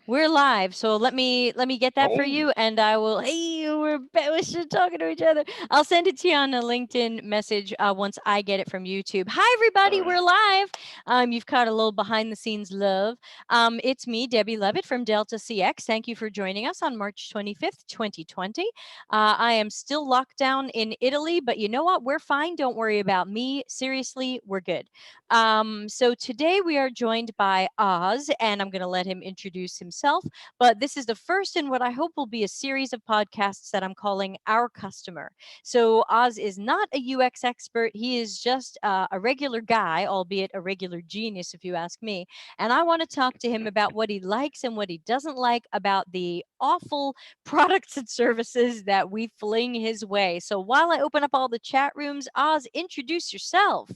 We're live, so let me get that for Oh, you, and I will. Hey, we're still talking to each other. I'll send it to you on a LinkedIn message once I get it from YouTube. Hi, all everybody, right. we're live. You've caught a little behind the scenes love. It's me, Debbie Levitt from Delta CX. Thank you for joining us on March 25th, 2020. I am still locked down in Italy, but you know what? We're fine. Don't worry about me. Seriously, we're good. So today we are joined by Oz, and I'm going to let him introduce himself. But this is the first in what I hope will be a series of podcasts that I'm calling Our Customer. So Oz is not a UX expert. He is just a regular guy, albeit a regular genius, if you ask me. And I want to talk to him about what he likes and what he doesn't like about the awful products and services that we fling his way. So while I open up all the chat rooms, Oz, introduce yourself.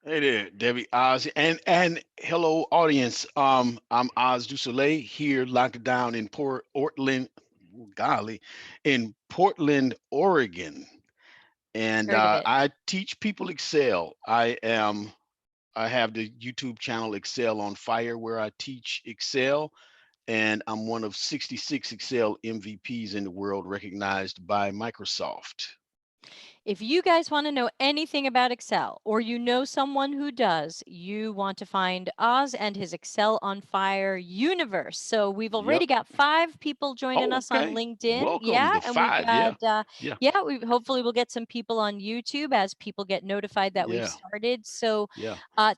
Hey there, Debbie Oz, and hello audience. I'm Oz du Soleil here, locked down in golly, in Portland, Oregon, and Heard of it. I teach people Excel. I have the YouTube channel Excel on Fire where I teach Excel, and I'm one of 66 Excel MVPs in the world, recognized by Microsoft. If you guys want to know anything about Excel, or you know someone who does, you want to find Oz and his Excel on Fire universe. So we've Yep. already got 5 people joining Oh, us on okay. LinkedIn. Welcome Yeah, to and we've five. got Yeah. Yeah. we hopefully we'll get some people on YouTube as people get notified that we've Yeah. started. So Yeah.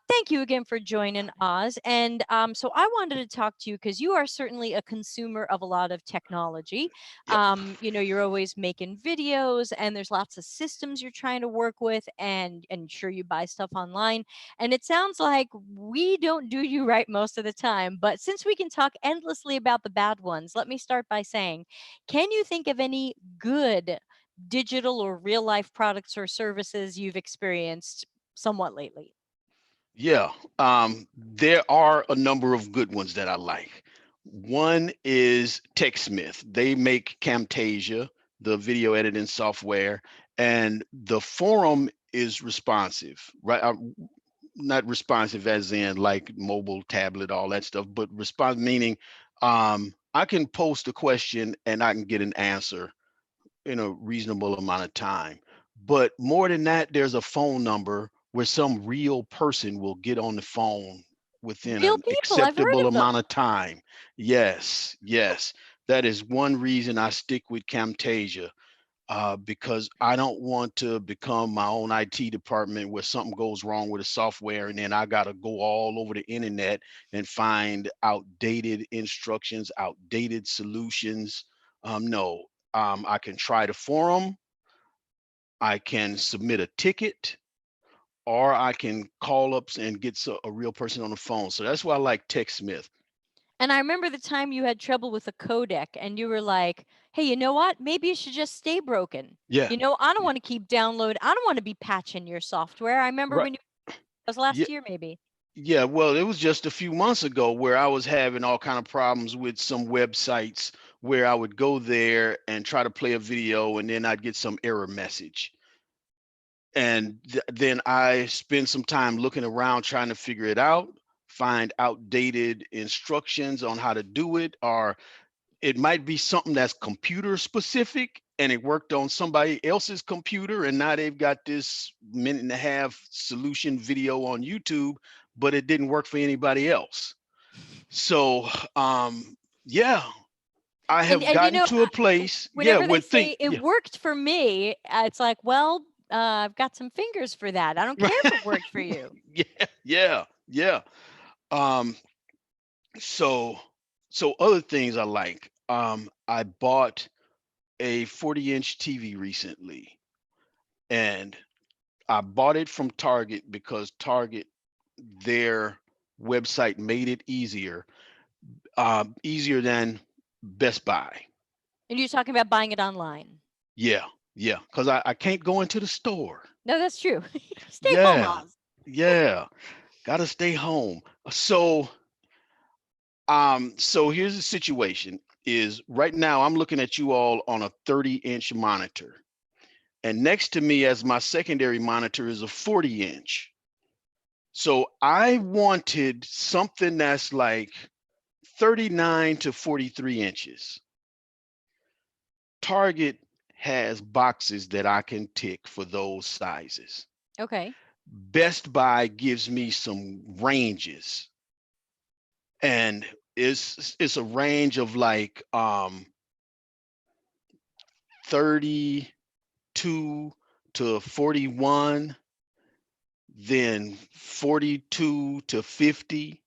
thank you again for joining Oz. And so I wanted to talk to you because you are certainly a consumer of a lot of technology. Yep. You're always making videos, and there's lots of systems you're trying to work with, and sure, you buy stuff online. And it sounds like we don't do you right most of the time, but since we can talk endlessly about the bad ones, let me start by saying, can you think of any good digital or real life products or services you've experienced somewhat lately? Yeah. There are a number of good ones that I like. One is TechSmith. They make Camtasia, the video editing software, and the forum is responsive, right? Not responsive as in like mobile, tablet, all that stuff, but response meaning I can post a question and I can get an answer in a reasonable amount of time. But more than that, there's a phone number where some real person will get on the phone within Real an people, I've heard acceptable of them. amount of time. Yes, yes. That is one reason I stick with Camtasia, because I don't want to become my own IT department where something goes wrong with the software and then I got to go all over the internet and find outdated instructions, outdated solutions. No, I can try the forum, I can submit a ticket, or I can call up and get a real person on the phone. So that's why I like TechSmith. And I remember the time you had trouble with a codec and you were like, hey, you know what? Maybe it should just stay broken. Yeah, I don't yeah, want to keep download. I don't want to be patching your software. I remember right. when you was Yeah, last year, maybe. yeah. Well, it was just a few months ago where I was having all kind of problems with some websites where I would go there and try to play a video and then I'd get some error message. And then I spend some time looking around trying to figure it out, find outdated instructions on how to do it, or it might be something that's computer specific and it worked on somebody else's computer and now they've got this minute and a half solution video on YouTube, but it didn't work for anybody else. So yeah, I And have and you gotten know, to a place, yeah, whenever where they think, say it yeah, worked for me, it's like, well, I've got some fingers for that. I don't care if it worked for you. yeah, yeah, yeah. Um, so other things I like. I bought a 40-inch TV recently, and I bought it from Target because Target, their website made it easier than Best Buy. And you're talking about buying it online. Yeah, yeah, because I can't go into the store. No, that's true. Stay home, Yeah, Oz. yeah, gotta stay home. So here's the situation is right now I'm looking at you all on a 30-inch monitor. And next to me as my secondary monitor is a 40-inch. So I wanted something that's like 39 to 43 inches. Target has boxes that I can tick for those sizes. Okay. Best Buy gives me some ranges, and it's a range of like 32 to 41, then 42 to 50.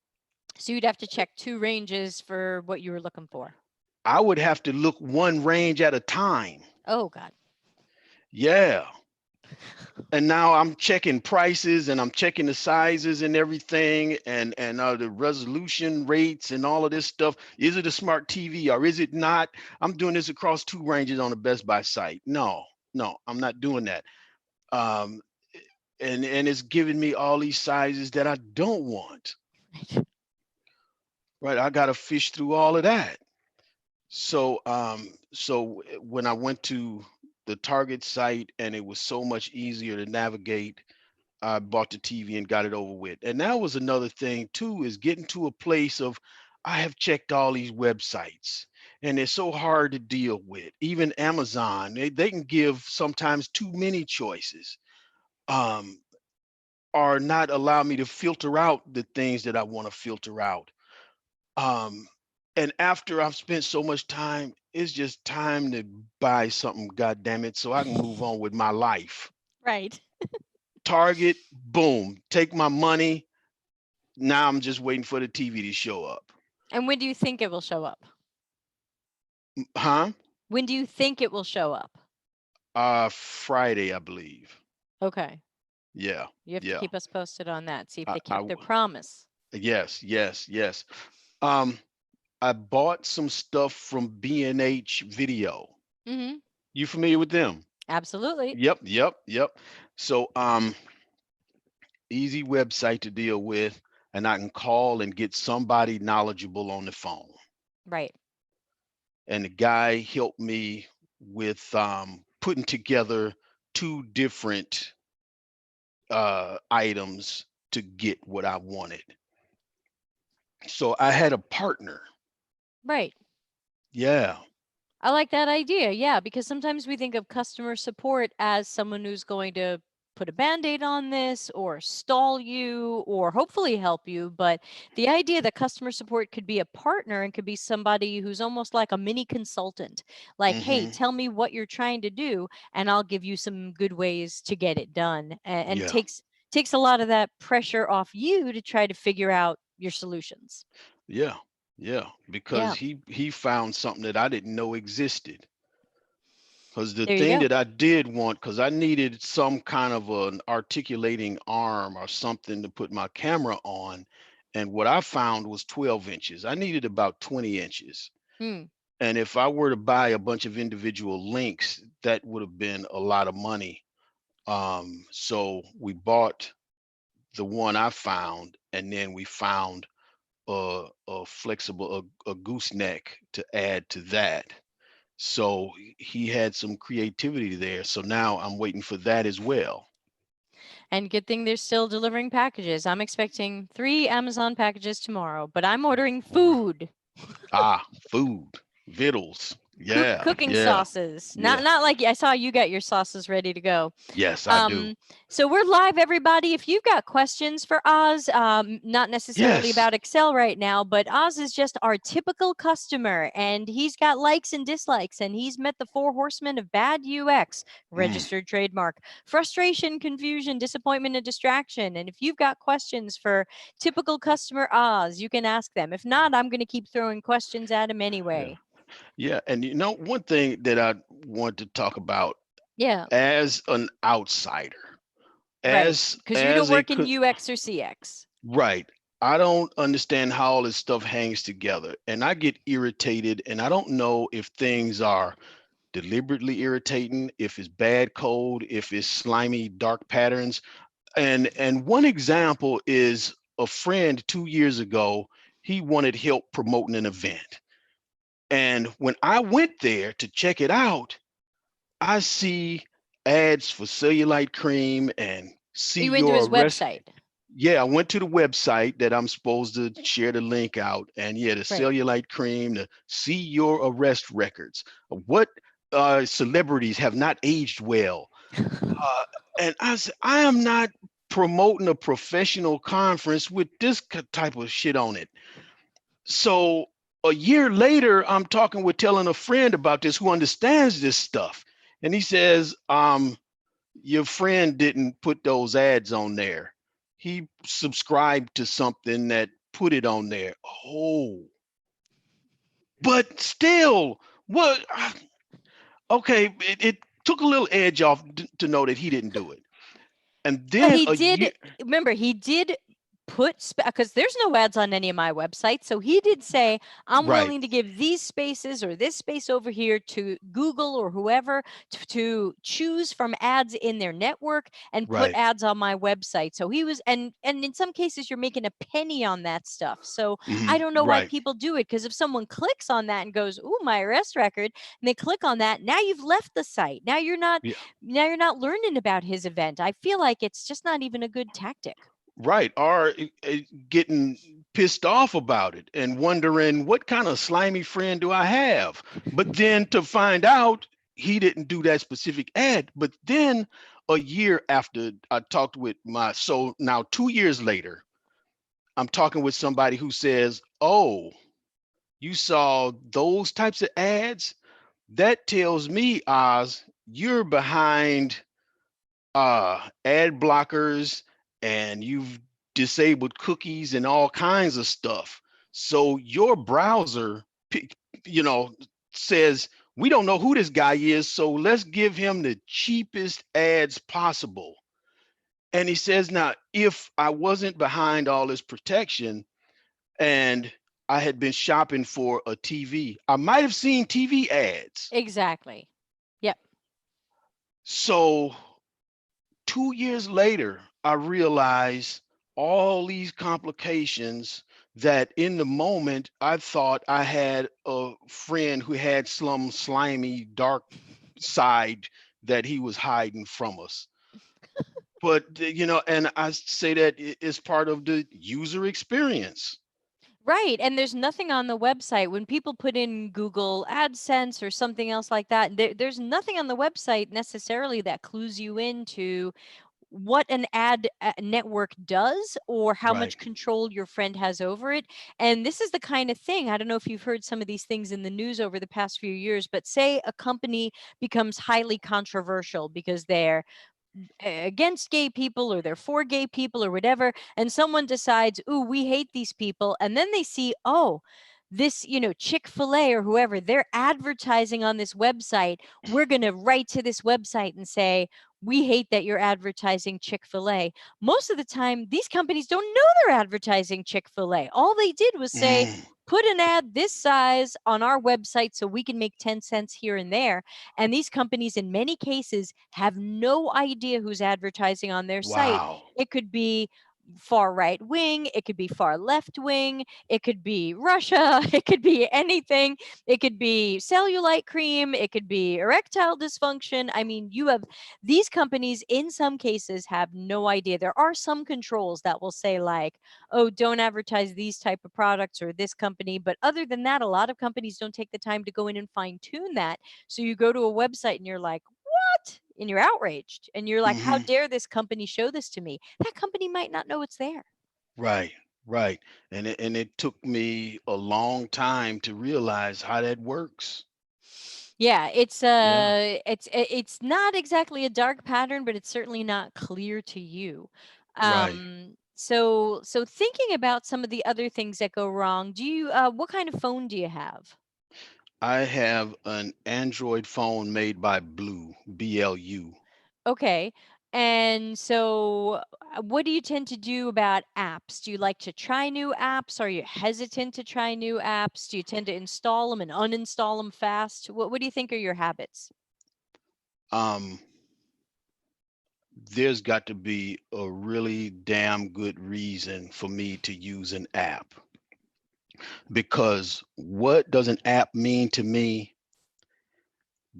So you'd have to check two ranges for what you were looking for. I would have to look one range at a time. Oh God. Yeah. And now I'm checking prices and I'm checking the sizes and everything, and the resolution rates and all of this stuff. Is it a smart TV or is it not? I'm doing this across two ranges on the Best Buy site. No, no, I'm not doing that. Um, and it's giving me all these sizes that I don't want. Right? I got to fish through all of that. So when I went to the Target site and it was so much easier to navigate, I bought the TV and got it over with. And that was another thing too, is getting to a place of I have checked all these websites and they're so hard to deal with. Even Amazon, they can give sometimes too many choices, um, or not allow me to filter out the things that I want to filter out. Um, and after I've spent so much time, it's just time to buy something, God damn it, so I can move on with my life. Right. Target, boom, take my money. Now I'm just waiting for the TV to show up. And when do you think it will show up? Huh? When do you think it will show up? Friday, I believe. Okay. Yeah, You have to yeah. keep us posted on that. See if I, they I kept their w- promise. yes, yes, yes. Um, I bought some stuff from B&H Video. Mm-hmm. You familiar with them? Absolutely. Yep, yep, yep. So, easy website to deal with, and I can call and get somebody knowledgeable on the phone. Right. And the guy helped me with putting together two different items to get what I wanted. So I had a partner. Right. Yeah. I like that idea. Yeah, because sometimes we think of customer support as someone who's going to put a band-aid on this or stall you or hopefully help you, but the idea that customer support could be a partner and could be somebody who's almost like a mini consultant. Like, "Hey, Hmm. tell me what you're trying to do and I'll give you some good ways to get it done." And Yeah. takes a lot of that pressure off you to try to figure out your solutions. Yeah. Yeah. Because Yeah, he found something that I didn't know existed. Because the there you thing go. that I did want, because I needed some kind of an articulating arm or something to put my camera on. And what I found was 12 inches. I needed about 20 inches. Hmm. And if I were to buy a bunch of individual links, that would have been a lot of money. So we bought the one I found, and then we found a flexible, a gooseneck to add to that. So he had some creativity there. So now I'm waiting for that as well. And good thing they're still delivering packages. I'm expecting 3 Amazon packages tomorrow, but I'm ordering Or food. food, vittles. Yeah, Cooking yeah, sauces. Not yeah. not like I saw you got your sauces ready to go. Yes, I do. Um, so we're live, everybody. If you've got questions for Oz, not necessarily Yes. about Excel right now, but Oz is just our typical customer, and he's got likes and dislikes, and he's met the 4 horsemen of bad UX, Mm, registered trademark, frustration, confusion, disappointment, and distraction. And if you've got questions for typical customer Oz, you can ask them. If not, I'm going to keep throwing questions at him yeah. anyway. Yeah. And one thing that I want to talk about Yeah, as an outsider, right. as Because you don't as a work in UX or CX. right. I don't understand how all this stuff hangs together. And I get irritated, and I don't know if things are deliberately irritating, if it's bad code, if it's slimy dark patterns. And one example is a friend 2 years ago, he wanted help promoting an event. And when I went there to check it out, I see ads for cellulite cream and see You went to his your rest. website. Yeah, I went to the website that I'm supposed to share the link out, and yeah, the Right. cellulite cream, to see your arrest records. What celebrities have not aged well? Uh, and I said, I am not promoting a professional conference with this type of shit on it. So a year later, I'm talking with telling a friend about this who understands this stuff, and he says, your friend didn't put those ads on there. He subscribed to something that put it on there. Oh, but still, what? Okay, it took a little edge off to know that he didn't do it. And Well, then he a did. year, Remember, he did put because there's no ads on any of my websites. So he did say, I'm right, willing to give these spaces or this space over here to Google or whoever to choose from ads in their network and put right, ads on my website. So he was, and in some cases you're making a penny on that stuff. So I don't know why right, people do it, because if someone clicks on that and goes, "Ooh, my arrest record," and they click on that, now you've left the site. yeah, Now you're not learning about his event. I feel like it's just not even a good tactic. right. Or getting pissed off about it and wondering what kind of slimy friend do I have? But then to find out he didn't do that specific ad. But then a year after I talked with so now 2 years later, I'm talking with somebody who says, "Oh, you saw those types of ads? That tells me, Oz, you're behind ad blockers and you've disabled cookies and all kinds of stuff. So your browser, you know, says, we don't know who this guy is, so let's give him the cheapest ads possible." And he says, now, if I wasn't behind all this protection and I had been shopping for a TV, I might have seen TV ads. Exactly. Yep. So 2 years later, I realized all these complications that in the moment I thought I had a friend who had some slimy, dark side that he was hiding from us. But, and I say that is part of the user experience. Right. And there's nothing on the website. When people put in Google AdSense or something else like that, there's nothing on the website necessarily that clues you into what an ad network does or how Right. much control your friend has over it. And this is the kind of thing, I don't know if you've heard some of these things in the news over the past few years, but say a company becomes highly controversial because they're against gay people or they're for gay people or whatever, and someone decides, "Ooh, we hate these people," and then they see, oh, this, Chick-fil-A or whoever, they're advertising on this website. We're going to write to this website and say, "We hate that you're advertising Chick-fil-A." Most of the time these companies don't know they're advertising Chick-fil-A. All they did was say, Mm, "Put an ad this size on our website so we can make 10 cents here and there." And these companies, in many cases, have no idea who's advertising on their site. wow. It could be far right wing, it could be far left wing, it could be Russia, it could be anything. It could be cellulite cream, it could be erectile dysfunction. I mean, you have these companies in some cases have no idea. There are some controls that will say, like, "Oh, don't advertise these type of products or this company." But other than that, a lot of companies don't take the time to go in and fine tune that. So you go to a website and you're like, "What?" And you're outraged. And you're like, "How Hmm. dare this company show this to me?" That company might not know it's there. Right, right. And it took me a long time to realize how that works. Yeah, Yeah, it's not exactly a dark pattern, but it's certainly not clear to you. right. So thinking about some of the other things that go wrong, do you what kind of phone do you have? I have an Android phone made by BLU. Okay. And so, what do you tend to do about apps? Do you like to try new apps? Are you hesitant to try new apps? Do you tend to install them and uninstall them fast? What do you think are your habits? Um, there's got to be a really damn good reason for me to use an app, because what does an app mean to me?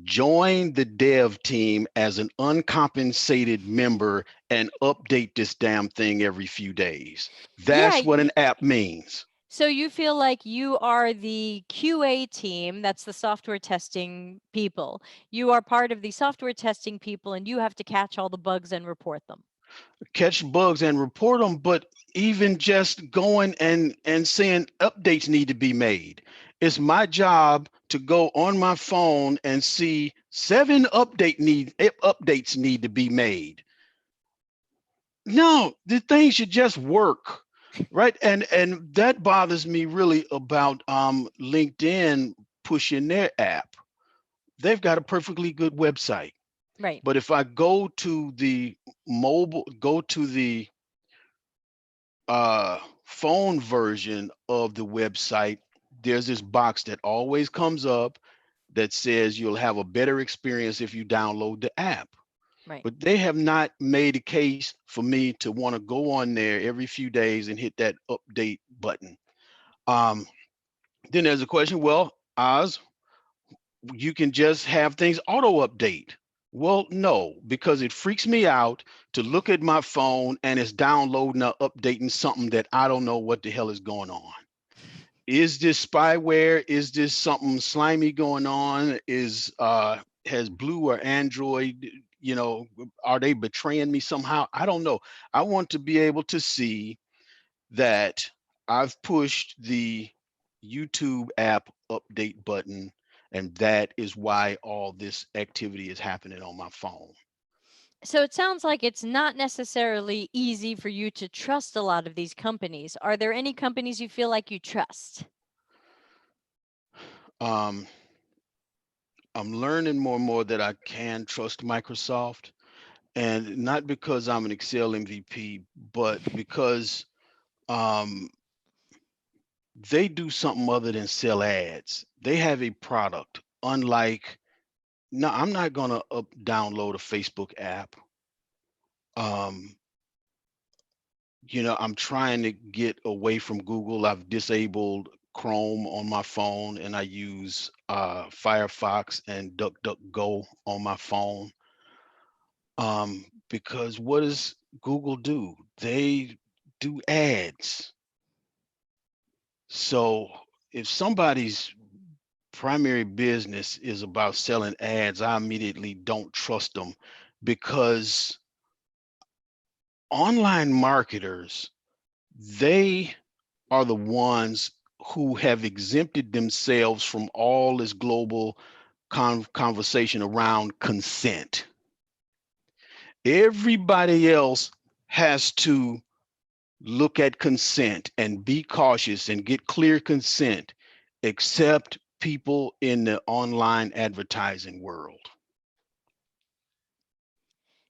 Join the dev team as an uncompensated member and update this damn thing every few days. Yeah. That's what an app means. So you feel like you are the QA team, that's the software testing people. You are part of the software testing people and you have to catch all the bugs and report them. Catch bugs and report them, but even just going and saying updates need to be made. It's my job to go on my phone and see updates need to be made. No, the thing should just work, right? And that bothers me really about LinkedIn pushing their app. They've got a perfectly good website, Right. but if I go to the go to the phone version of the website, there's this box that always comes up that says you'll have a better experience if you download the app. Right. But they have not made a case for me to want to go on there every few days and hit that update button. Um, then there's a question, well, Oz, you can just have things auto update. Well, no, because it freaks me out to look at my phone and it's downloading or updating something that I don't know what the hell is going on. Is this spyware? Is this something slimy going on? Is has Blue or Android, are they betraying me somehow? I don't know. I want to be able to see that I've pushed the YouTube app update button, and that is why all this activity is happening on my phone. So it sounds like it's not necessarily easy for you to trust a lot of these companies. Are there any companies you feel like you trust? Um, I'm learning more and more that I can trust Microsoft, and not because I'm an Excel MVP, but because um, they do something other than sell ads. They have a product, unlike, no, I'm not going to download a Facebook app. Um, I'm trying to get away from Google. I've disabled Chrome on my phone and I use Firefox and DuckDuckGo on my phone. Because what does Google do? They do ads. So if somebody's primary business is about selling ads, I immediately don't trust them, because online marketers, they are the ones who have exempted themselves from all this global conversation around consent. Everybody else has to look at consent and be cautious and get clear consent, except people in the online advertising world.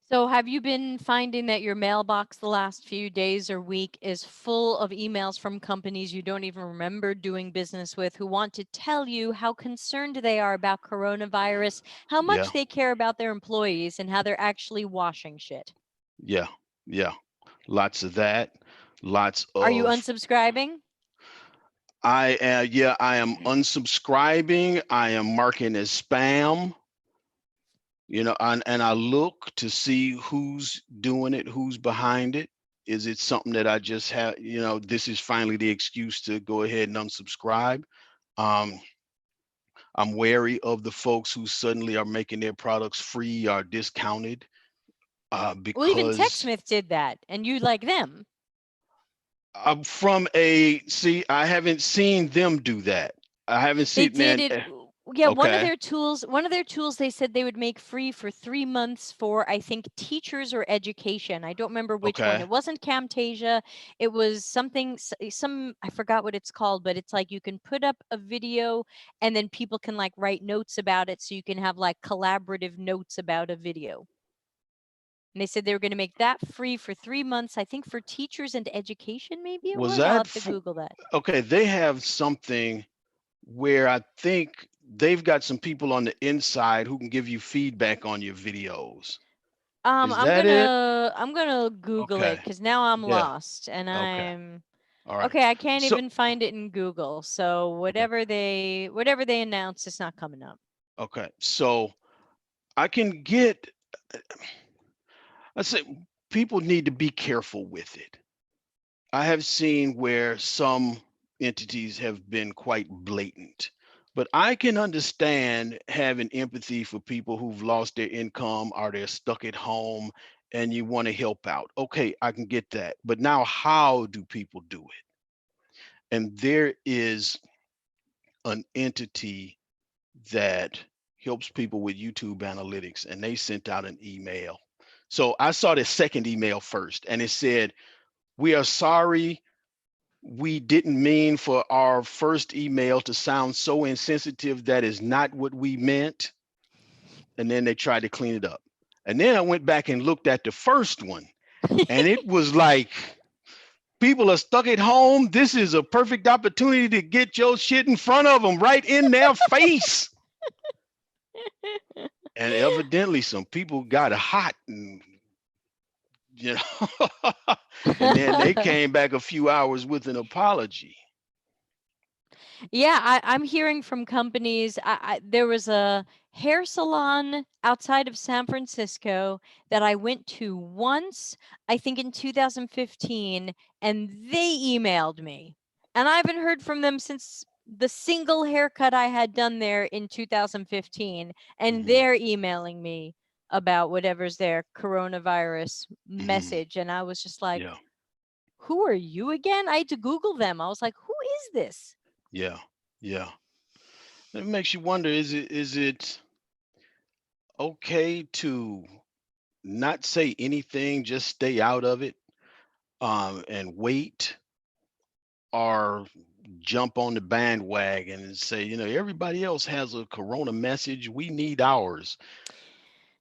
So have you been finding that your mailbox the last few days or week is full of emails from companies you don't even remember doing business with, who want to tell you how concerned they are about coronavirus, how Yeah, much they care about their employees, and how they're actually washing shit? yeah, yeah. Lots of that. Lots Are you of unsubscribing? I am unsubscribing. I am marking as spam. And I look to see who's doing it, who's behind it. Is it something that I just have, this is finally the excuse to go ahead and unsubscribe? Um, I'm wary of the folks who suddenly are making their products free or discounted, Well, even because TechSmith did that, and you like them. I haven't seen them do that. I haven't They seen did that. it. Yeah, Okay, one of their tools they said they would make free for 3 months for, I think, teachers or education. I don't remember which one. okay. It wasn't Camtasia. It was something, I forgot what it's called, but it's like you can put up a video and then people can like write notes about it. So you can have like collaborative notes about a video. And they said they were going to make that free for 3 months, I think for teachers and education, maybe it Was was. I'll that have to Google that. okay? They have something where I think they've got some people on the inside who can give you feedback on your videos. Is that it? I'm gonna Google it Okay. because now I'm Yeah. lost and Okay. I'm All right. okay. I can't So, even find it in Google. So okay. whatever they announce, it's not coming up. Okay. So I can get, I say people need to be careful with it. I have seen where some entities have been quite blatant, but I can understand having empathy for people who've lost their income or they're stuck at home and you want to help out. Okay, I can get that. But now, how do people do it? And there is an entity that helps people with YouTube analytics, and they sent out an email. So I saw the second email first, and it said, "We are sorry. We didn't mean for our first email to sound so insensitive. That is not what we meant." And then they tried to clean it up. And then I went back and looked at the first one, and it was like, people are stuck at home. This is a perfect opportunity to get your shit in front of them, right in their face. And evidently, some people got hot, and you know, and then they came back a few hours with an apology. Yeah, I'm hearing from companies. There was a hair salon outside of San Francisco that I went to once, I think in 2015, and they emailed me. And I haven't heard from them since the single haircut I had done there in 2015. And Hmm. they're emailing me about whatever's their coronavirus Hmm. message. And I was just like, Yeah, who are you again? I had to Google them. I was like, who is this? yeah, yeah. It makes you wonder: is it okay to not say anything, just stay out of it, and wait, or jump on the bandwagon and say, everybody else has a corona message, we need ours.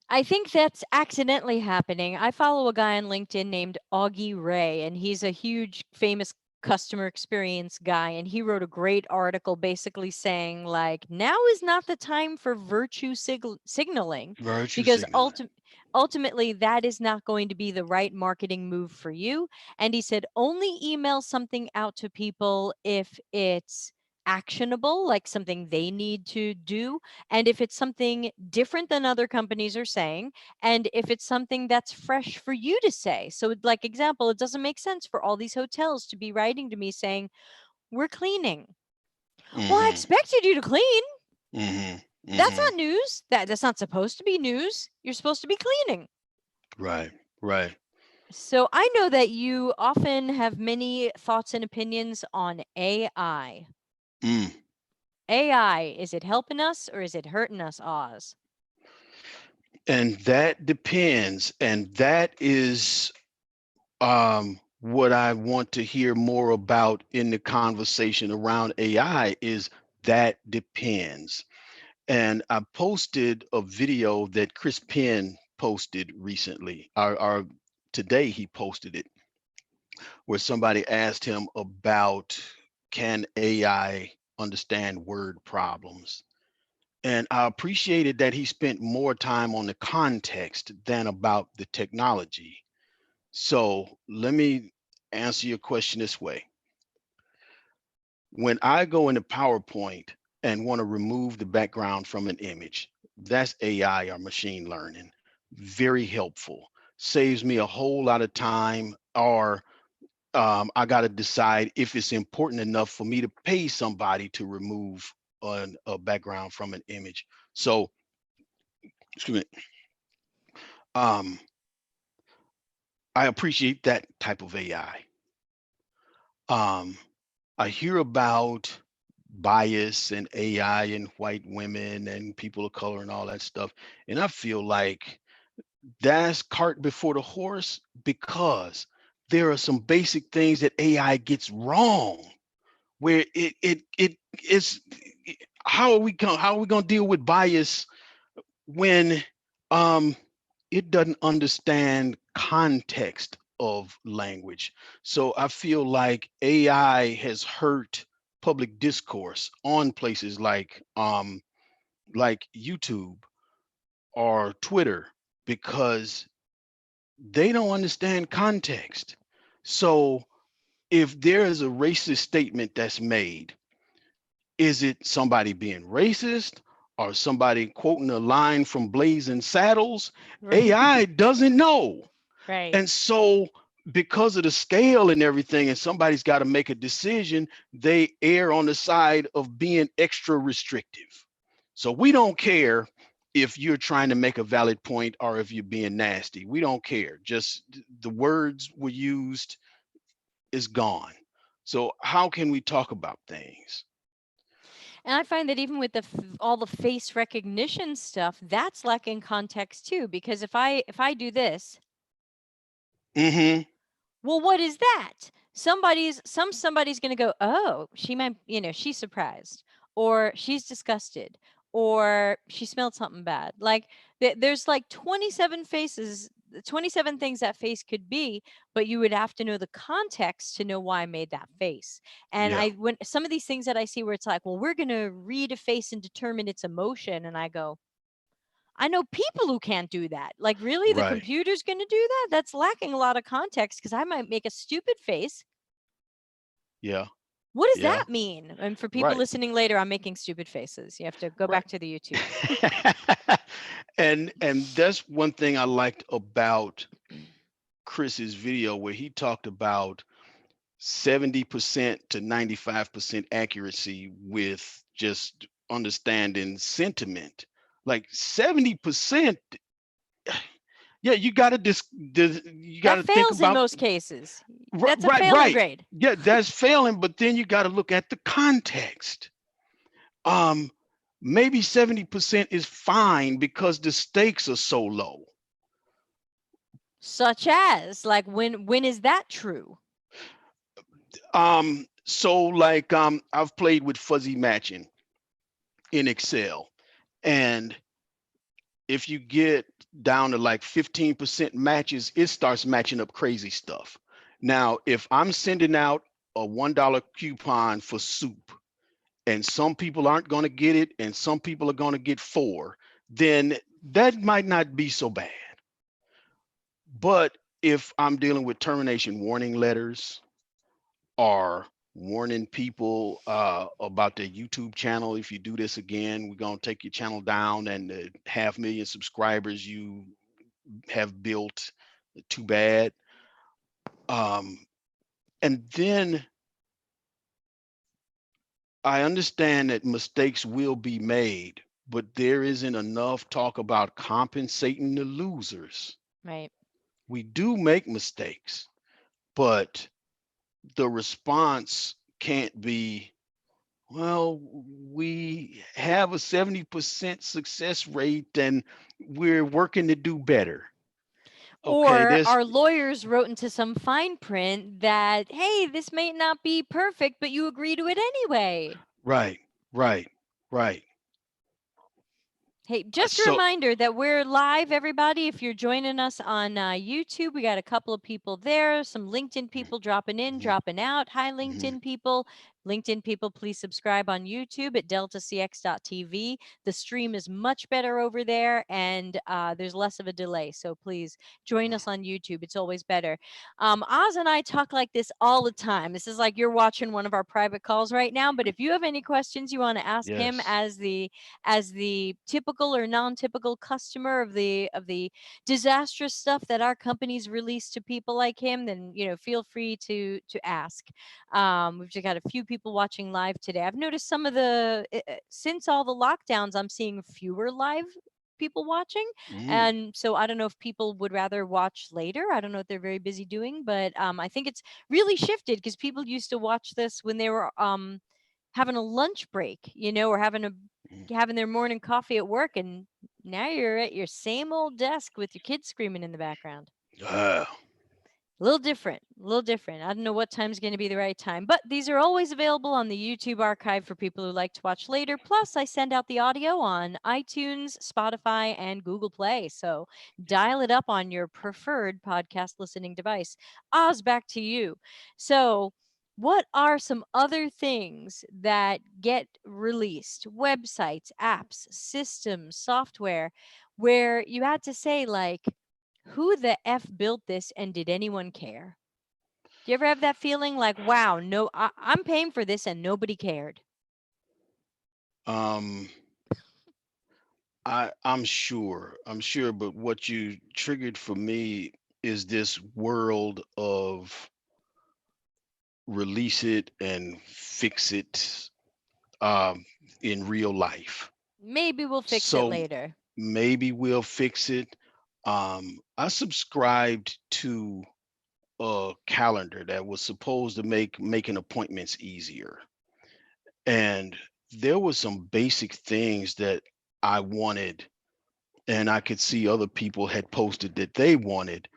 I think that's accidentally happening. I follow a guy on LinkedIn named Augie Ray, and he's a huge, famous customer experience guy. And he wrote a great article basically saying, like, now is not the time for virtue signaling Virtue because signaling. ultimately that is not going to be the right marketing move for you. And he said, only email something out to people if it's actionable, like something they need to do, and if it's something different than other companies are saying, and if it's something that's fresh for you to say. So, like, example, it doesn't make sense for all these hotels to be writing to me saying, we're cleaning. Well, I Hmm. expected you to clean. Hmm. That's Hmm. not news. That's not supposed to be news. You're supposed to be cleaning. Right, right. So I know that you often have many thoughts and opinions on AI. Mm. AI, is it helping us or is it hurting us, Oz? And that depends, and that is what I want to hear more about in the conversation around AI is that depends. And I posted a video that Chris Penn posted recently, or today he posted it, where somebody asked him about, can AI understand word problems? And I appreciated that he spent more time on the context than about the technology. So let me answer your question this way. When I go into PowerPoint and want to remove the background from an image, that's AI or machine learning. Very helpful. Saves me a whole lot of time, or I got to decide if it's important enough for me to pay somebody to remove a background from an image. So, excuse me, um, I appreciate that type of AI. Um, I hear about bias and AI and white women and people of color and all that stuff. And I feel like that's cart before the horse, because there are some basic things that AI gets wrong, where it is. How are we going to deal with bias when um it doesn't understand context of language? So I feel like AI has hurt public discourse on places like YouTube or Twitter, because they don't understand context. So if there is a racist statement that's made, is it somebody being racist, or somebody quoting a line from Blazing Saddles, Right. AI doesn't know. Right. And so, because of the scale and everything, and somebody's got to make a decision, they err on the side of being extra restrictive. So, we don't care if you're trying to make a valid point or if you're being nasty. We don't care. Just the words were used is gone. So, how can we talk about things? And I find that even with all the face recognition stuff, that's lacking context too. Because if I do this, Hmm. well, what is that? Somebody's going to go, oh, she might, she's surprised, or she's disgusted, or she smelled something bad. Like there's like 27 faces, 27 things that face could be, but you would have to know the context to know why I made that face. And Yeah, when some of these things that I see where it's like, well, we're going to read a face and determine its emotion, and I go, I know people who can't do that. Like, really? The right. computer's going to do that? That's lacking a lot of context because I might make a stupid face. Yeah, What does yeah, that mean? And for people right, listening later, I'm making stupid faces. You have to go right. back to the YouTube. And that's one thing I liked about Chris's video where he talked about 70% to 95% accuracy with just understanding sentiment. Like 70%, yeah, you got That to think fails in about most cases. right, That's a right, failing right. grade. Yeah, that's failing, but then you got to look at the context. Um, Maybe 70% is fine because the stakes are so low. Such as, like, when is that true? So like I've played with fuzzy matching in Excel, and if you get down to like 15% matches, it starts matching up crazy stuff. Now, if I'm sending out a $1 coupon for soup and some people aren't going to get it and some people are going to get four, then that might not be so bad. But if I'm dealing with termination warning letters or warning people about their YouTube channel, if you do this again, we're going to take your channel down and the 500,000 subscribers you have built, too bad. Um, and then I understand that mistakes will be made, but there isn't enough talk about compensating the losers. Right. We do make mistakes, but the response can't be, well, we have a 70% success rate and we're working to do better. Okay, Or there's our lawyers wrote into some fine print that, hey, this may not be perfect, but you agree to it anyway. right, right, right. Hey, just a So, reminder that we're live, everybody. If you're joining us on YouTube, we got a couple of people there, some LinkedIn people dropping in, mhm, dropping out. Hi, mhm, LinkedIn people. LinkedIn people, please subscribe on YouTube at deltacx.tv. The stream is much better over there, and there's less of a delay. So please join us on YouTube. It's always better. Oz and I talk like this all the time. This is like you're watching one of our private calls right now. But if you have any questions you want to ask him yes. as the typical or non-typical customer of the disastrous stuff that our companies release to people like him, then feel free to ask. We've just got a few people watching live today. I've noticed some of the since all the lockdowns, I'm seeing fewer live people watching, Mm, and so I don't know if people would rather watch later. I don't know what they're very busy doing, but I think it's really shifted because people used to watch this when they were having a lunch break, or mm. having their morning coffee at work, and now you're at your same old desk with your kids screaming in the background. Ah, A little different, a little different. I don't know what time's going to be the right time, but these are always available on the YouTube archive for people who like to watch later. Plus, I send out the audio on iTunes, Spotify, and Google Play. So dial it up on your preferred podcast listening device. Oz, back to you. So, what are some other things that get released? Websites, apps, systems, software, where you had to say, like, who the F built this and did anyone care? Do you ever have that feeling like, wow, no, I'm paying for this and nobody cared? um, I'm sure, but what you triggered for me is this world of release it and fix it um, in real life. Maybe we'll fix it So later. maybe we'll fix it. I subscribed to a calendar that was supposed to make making appointments easier. And there was some basic things that I wanted, and I could see other people had posted that they wanted.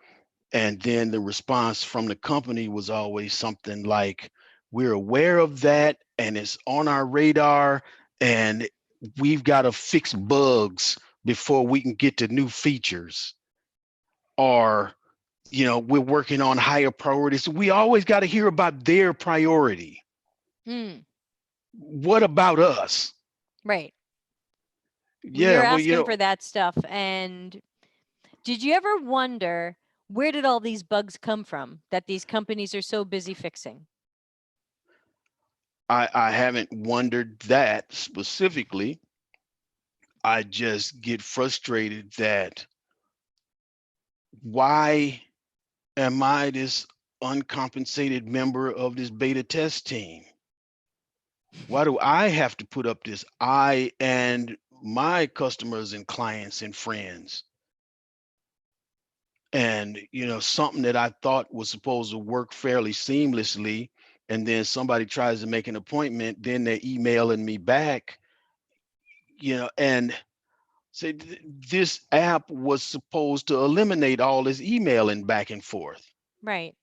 And then the response from the company was always something like, we're aware of that and it's on our radar, and we've got to fix bugs before we can get to new features. Or, we're working on higher priorities. We always got to hear about their priority. Hmm. What about us? Right. When Yeah, you're well, asking for that stuff, and did you ever wonder where did all these bugs come from that these companies are so busy fixing? I haven't wondered that specifically. I just get frustrated that why am I this uncompensated member of this beta test team? Why do I have to put up this? I and my customers and clients and friends. And, something that I thought was supposed to work fairly seamlessly. And then somebody tries to make an appointment, then they're emailing me back, and say this app was supposed to eliminate all this emailing back and forth. Right.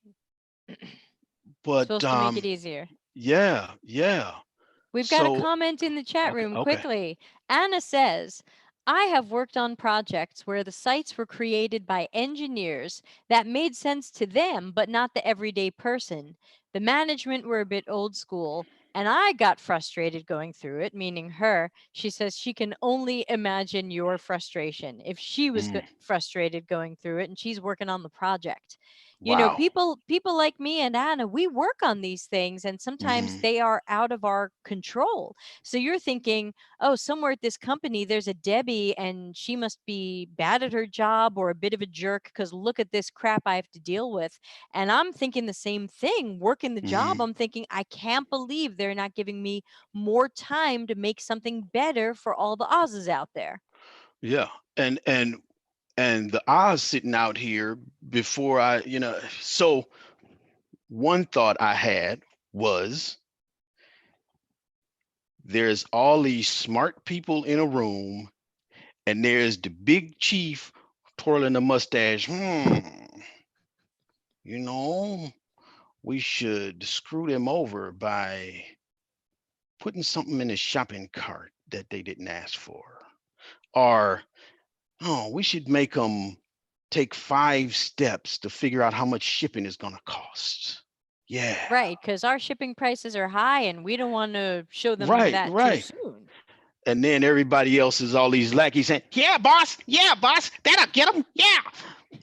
But Supposed to make it easier. yeah, yeah. We've got a So comment in the chat okay, room okay. quickly. Anna says, I have worked on projects where the sites were created by engineers that made sense to them, but not the everyday person. The management were a bit old school, and I got frustrated going through it, meaning her. She says she can only imagine your frustration if she was Mm, frustrated going through it and she's working on the project. wow. People like me and Anna, we work on these things and sometimes Hmm. they are out of our control. So you're thinking, oh, somewhere at this company there's a Debbie and she must be bad at her job or a bit of a jerk because look at this crap I have to deal with. And I'm thinking the same thing, working the job. Hmm. I'm thinking, I can't believe they're not giving me more time to make something better for all the Oz's out there. Yeah. And the odds sitting out here before so one thought I had was there's all these smart people in a room, and there's the big chief twirling a mustache. You know, we should screw them over by putting something in the shopping cart that they didn't ask for. Or, oh, we should make them take 5 steps to figure out how much shipping is going to cost. Yeah. Right, because our shipping prices are high and we don't want to show them Right, that too right. soon. And then everybody else is all these lackeys saying, yeah, boss, that'll get them. Yeah.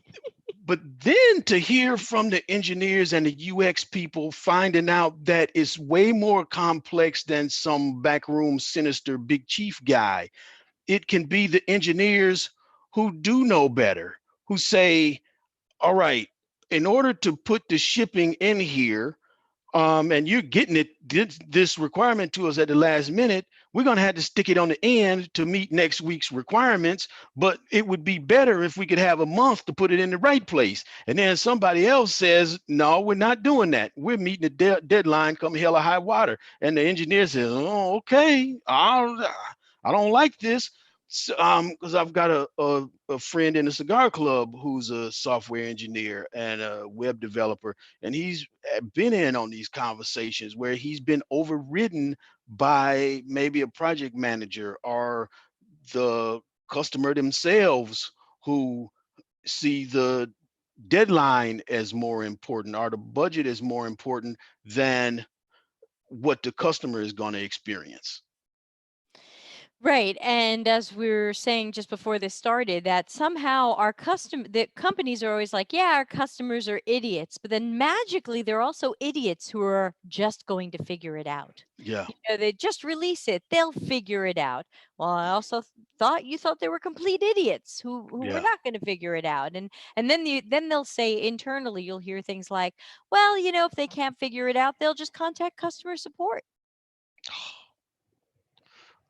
But then to hear from the engineers and the UX people finding out that it's way more complex than some backroom sinister big chief guy. It can be the engineers who do know better, who say, all right, in order to put the shipping in here, and you're getting this requirement to us at the last minute, we're going to have to stick it on the end to meet next week's requirements. But it would be better if we could have a month to put it in the right place. And then somebody else says, no, we're not doing that. We're meeting the deadline come hell or high water. And the engineer says, oh, okay, I don't like this. Because I've got a friend in the cigar club who's a software engineer and a web developer, and he's been in on these conversations where he's been overridden by maybe a project manager or the customer themselves, who see the deadline as more important or the budget as more important than what the customer is going to experience. Right. And as we were saying just before this started, that somehow the companies are always like, yeah, our customers are idiots. But then magically, they're also idiots who are just going to figure it out. Yeah. They just release it, they'll figure it out. Well, I also thought you thought they were complete idiots who were Yeah. not going to figure it out. And then they'll say internally, you'll hear things like, well, if they can't figure it out, they'll just contact customer support.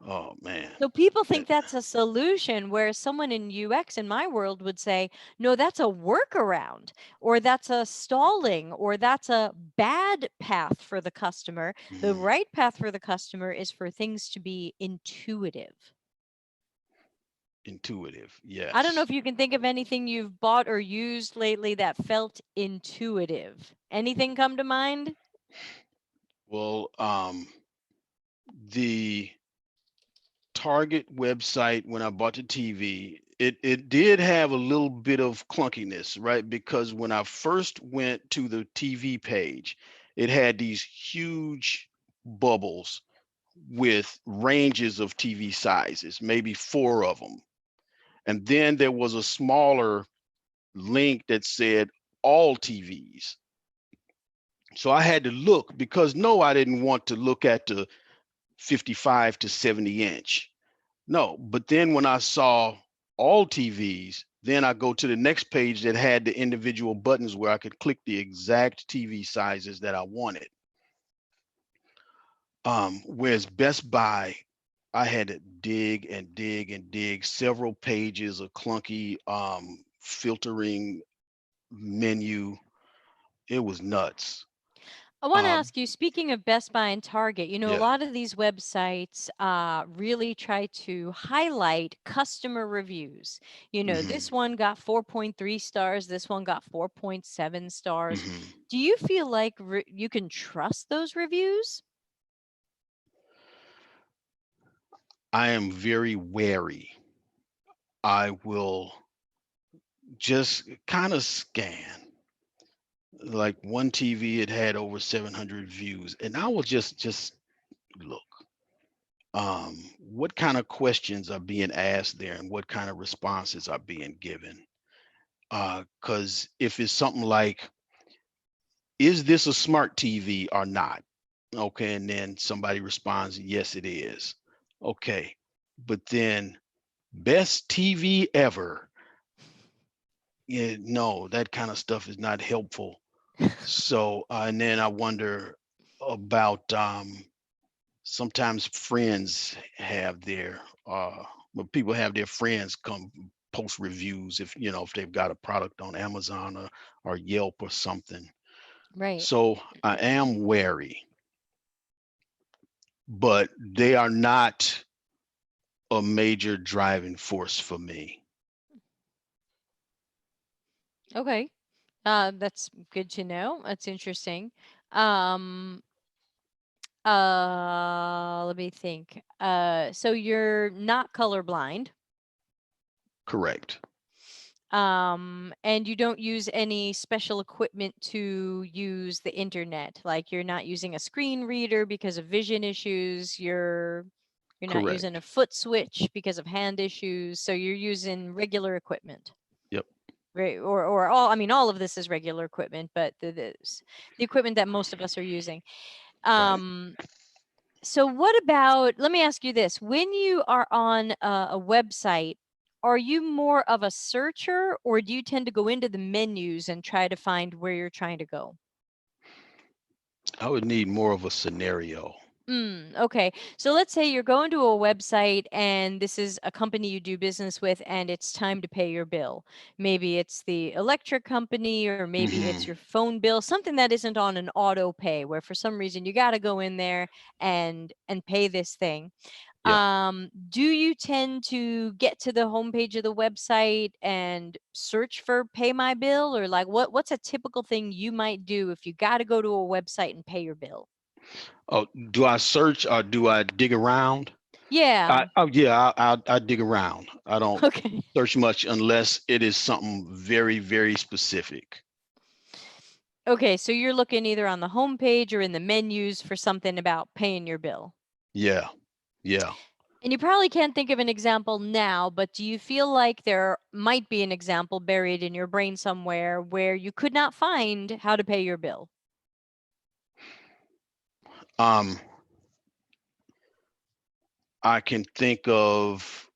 Oh man. So people Eh, think that's a solution, whereas someone in UX in my world would say, no, that's a workaround, or that's a stalling, or that's a bad path for the customer. The mhm. right path for the customer is for things to be intuitive. Intuitive. I don't know Yes. if you can think of anything you've bought or used lately that felt intuitive. Anything come to mind? Well, the Target website when I bought the TV, it did have a little bit of clunkiness, right? Because when I first went to the TV page, it had these huge bubbles with ranges of TV sizes, maybe four of them. And then there was a smaller link that said all TVs. So I had to look because no, I didn't want to look at the 55 to 70 inch. No, but then when I saw all TVs, then I go to the next page that had the individual buttons where I could click the exact TV sizes that I wanted. Whereas Best Buy, I had to dig and dig and dig several pages of clunky filtering menu. It was nuts. I want to Uh, ask you, speaking of Best Buy and Target, a yeah. lot of these websites really try to highlight customer reviews. hmm This one got 4.3 stars, this one got 4.7 stars. hmm Do you feel like you can trust those reviews? I am very wary. I will just kind of scan. Like one TV, it had over 700 views, and I will just look. What kind of questions are being asked there, and what kind of responses are being given? Because if it's something like, "Is this a smart TV or not?" Okay, and then somebody responds, "Yes, it is." Okay, but then best TV ever. Yeah, no, that kind of stuff is not helpful. So, and then I wonder about sometimes friends have their well, people have their friends come post reviews if if they've got a product on Amazon or Yelp or something. Right. So I am wary, but they are not a major driving force for me. Okay. That's good to know. That's interesting. Um, Let me think. So you're not colorblind. Correct. And you don't use any special equipment to use the internet. Like you're not using a screen reader because of vision issues. You're not using a Correct. foot switch because of hand issues. So you're using regular equipment. Yep. Right. Or all, I mean, all of this is regular equipment, but the equipment that most of us are using. Right. Um, so what about, let me ask you this. When you are on a website, are you more of a searcher or do you tend to go into the menus and try to find where you're trying to go? I would need more of a scenario. Okay. So let's say you're going to a website and this is a company you do business with and it's time to pay your bill. Maybe it's the electric company or maybe it's hmm your phone bill, something that isn't on an auto pay where for some reason you got to go in there and pay this thing. Yeah. Do you tend to get to the homepage of the website and search for pay my bill, or like what's a typical thing you might do if you got to go to a website and pay your bill? Oh, do I search or do I dig around? Yeah. Oh yeah, I dig around. I don't Okay. search much unless it is something very, very specific. Okay, so you're looking either on the homepage or in the menus for something about paying your bill. Yeah, yeah. And you probably can't think of an example now, but do you feel like there might be an example buried in your brain somewhere where you could not find how to pay your bill? Um, I can think of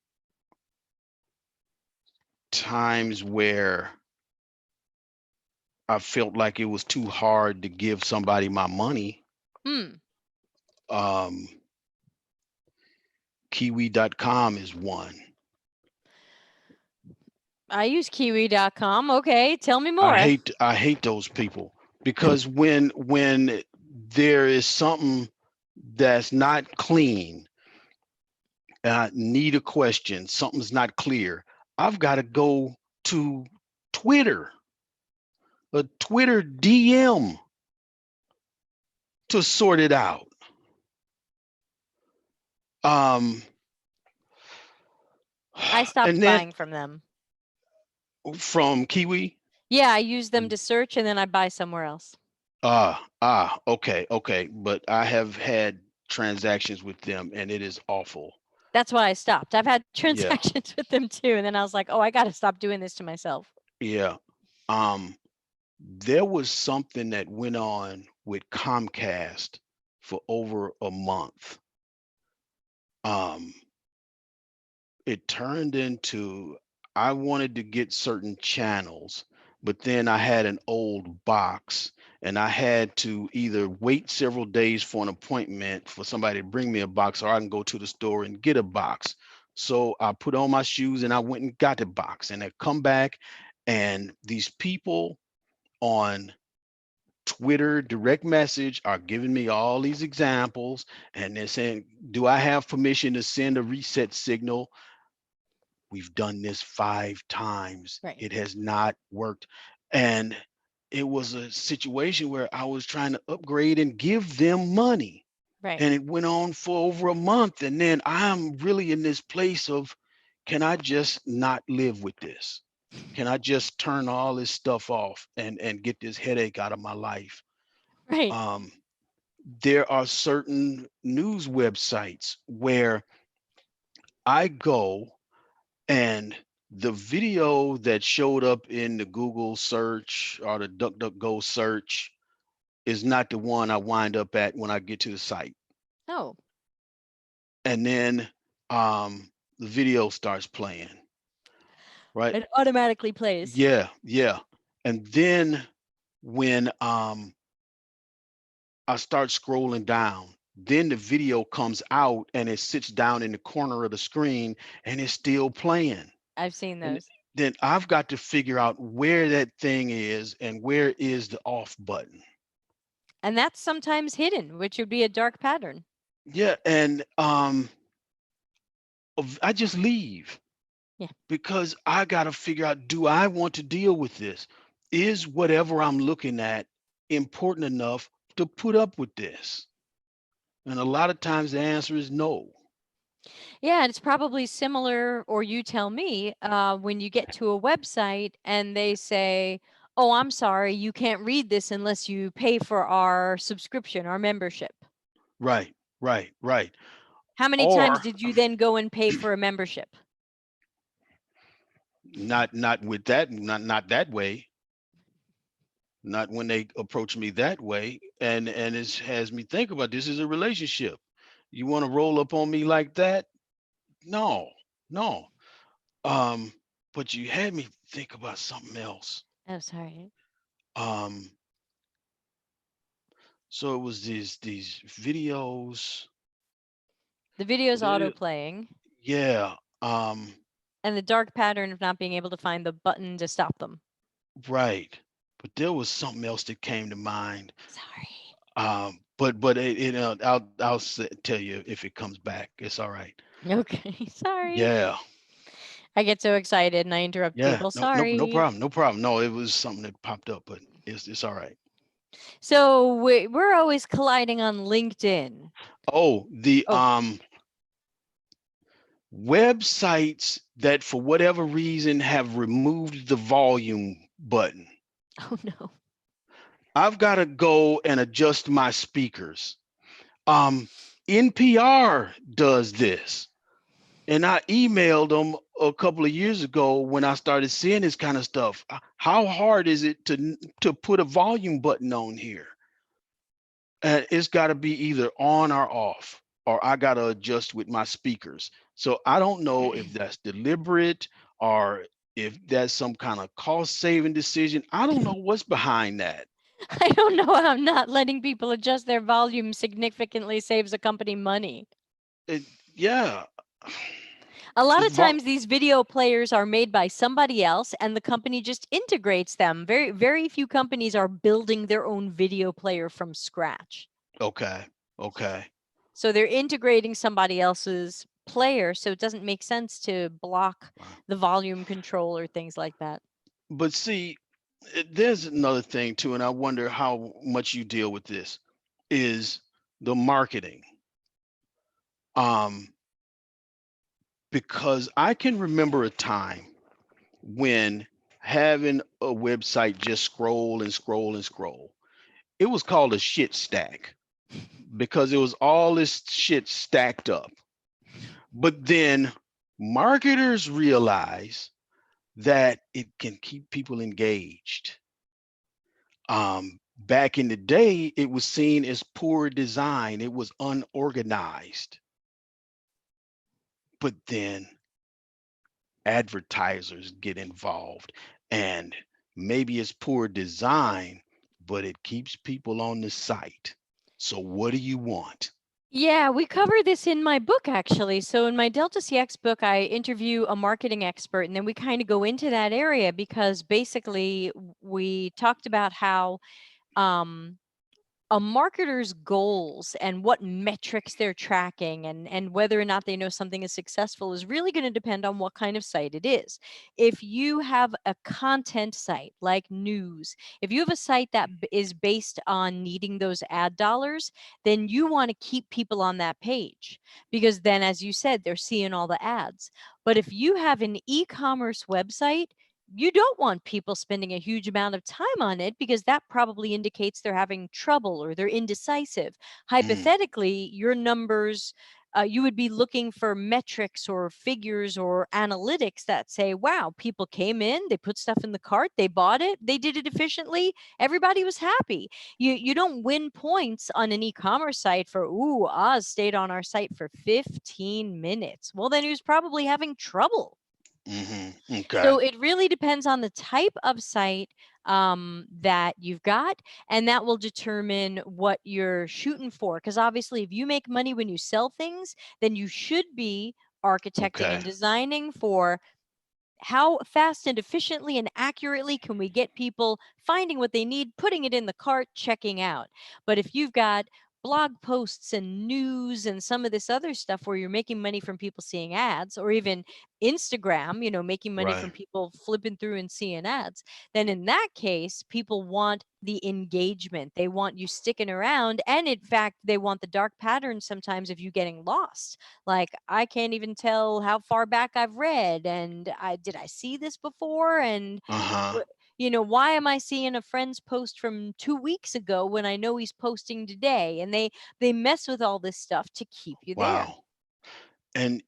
times where I felt like it was too hard to give somebody my money. Hmm. Um, Kiwi.com is one. I use kiwi.com. Okay, tell me I more. hate I hate those people because when there is something that's not clean, need a question, something's not clear, I've got to go to Twitter, a Twitter DM to sort it out. Um, I stopped and then buying from them. from Kiwi, Yeah, I use them to search and then I buy somewhere else. okay, but I have had transactions with them and it is awful. That's why I stopped. I've had Yeah, transactions with them too. And then I was like, oh, I got to stop doing this to myself. yeah. Um, there was something that went on with Comcast for over a month. Um, it turned into I wanted to get certain channels, but then I had an old box and I had to either wait several days for an appointment for somebody to bring me a box or I can go to the store and get a box. So I put on my shoes and I went and got the box and I come back and these people on Twitter direct message are giving me all these examples and they're saying, do I have permission to send a reset signal? We've done this 5 times. Right. It has not worked. And it was a situation where I was trying to upgrade and give them money. Right. And it went on for over a month. And then I'm really in this place of, can I just not live with this? Can I just turn all this stuff off and get this headache out of my life? Right. Um, there are certain news websites where I go and the video that showed up in the Google search or the DuckDuckGo search is not the one I wind up at when I get to the site. Oh, And then the video starts playing, right? it automatically plays. Yeah. And then when I start scrolling down, then the video comes out and it sits down in the corner of the screen and it's still playing. I've seen And those. then I've got to figure out where that thing is and where is the off button. And that's sometimes hidden, which would be a dark pattern. Yeah, and I just leave Yeah. because I got to figure out, do I want to deal with this? Is whatever I'm looking at important enough to put up with this? And a lot of times the answer is no. Yeah, and it's probably similar, or you tell me, when you get to a website and they say, oh, I'm sorry, you can't read this unless you pay for our subscription, our membership. Right. How many times Or did you then go and pay for a membership? not with that, not that way. Not when they approach me that way. And it has me think about this is a relationship. You want to roll up on me like that? No, no. Um, but you had me think about something else. Oh, sorry. Um, so it was these videos. The video's auto eh, playing, Yeah. and the dark pattern of not being able to find the button to stop them. Right. But there was something else that came to mind. Sorry. But I'll tell you if it comes back. It's all right. Okay, sorry. Yeah. I get so excited and I interrupt Yeah. people. No Sorry. problem. No problem. No, it was something that popped up, but it's all right. So we're always colliding on LinkedIn. Oh, the Oh, websites that for whatever reason have removed the volume button. oh no. I've got to go and adjust my speakers. Um, NPR does this. And I emailed them a couple of years ago when I started seeing this kind of stuff. How hard is it to put a volume button on here? And it's got to be either on or off, or I got to adjust with my speakers. So I don't know if that's deliberate or if that's some kind of cost saving decision. I don't know what's behind that. I don't know how not letting people adjust their volume significantly saves a company money. It, yeah. A lot It's of times these video players are made by somebody else and the company just integrates them. Very few companies are building their own video player from scratch. okay. Okay. So they're integrating somebody else's player, so it doesn't make sense to block Wow. the volume control or things like that. But see, there's another thing too, and I wonder how much you deal with this is the marketing. Um, because I can remember a time when having a website just scroll and scroll and scroll. It was called a shit stack because it was all this shit stacked up. But then marketers realize that it can keep people engaged. Back in the day, it was seen as poor design, it was unorganized. But then advertisers get involved, and maybe it's poor design, but it keeps people on the site. So what do you want? Yeah, we cover this in my book actually. So in my Delta CX book, I interview a marketing expert and then we kind of go into that area because basically we talked about how um a marketer's goals and what metrics they're tracking and whether or not they know something is successful is really going to depend on what kind of site it is. If you have a content site like news, if you have a site that is based on needing those ad dollars, then you want to keep people on that page because then, as you said, they're seeing all the ads. But if you have an e-commerce website, you don't want people spending a huge amount of time on it because that probably indicates they're having trouble or they're indecisive. Mm, Hypothetically, your numbers, you would be looking for metrics or figures or analytics that say, wow, people came in, they put stuff in the cart, they bought it, they did it efficiently, everybody was happy. You don't win points on an e-commerce site for, ooh, Oz stayed on our site for 15 minutes. Well, then he was probably having trouble. okay. So it really depends on the type of site that you've got, and that will determine what you're shooting for. Because obviously, if you make money when you sell things, then you should be architecting Okay. and designing for how fast and efficiently and accurately can we get people finding what they need, putting it in the cart, checking out. But if you've got blog posts and news and some of this other stuff where you're making money from people seeing ads, or even Instagram, making money Right. from people flipping through and seeing ads, then in that case, people want the engagement. They want you sticking around. And in fact, they want the dark patterns sometimes of you getting lost. Like, I can't even tell how far back I've read, and I see this before, and Uh-huh. why am I seeing a friend's post from 2 weeks ago when I know he's posting today? And they mess with all this stuff to keep you there. Wow. And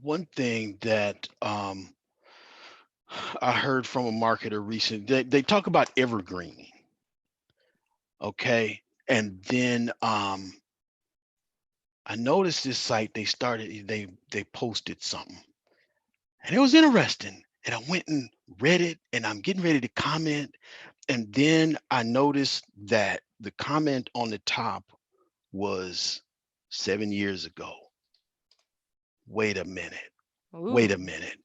one thing that I heard from a marketer recently, they talk about evergreen, okay? And then I noticed this site they posted something and it was interesting. And I went and read it and I'm getting ready to comment. And then I noticed that the comment on the top was 7 years ago. Wait a minute. Wait a Ooh. minute.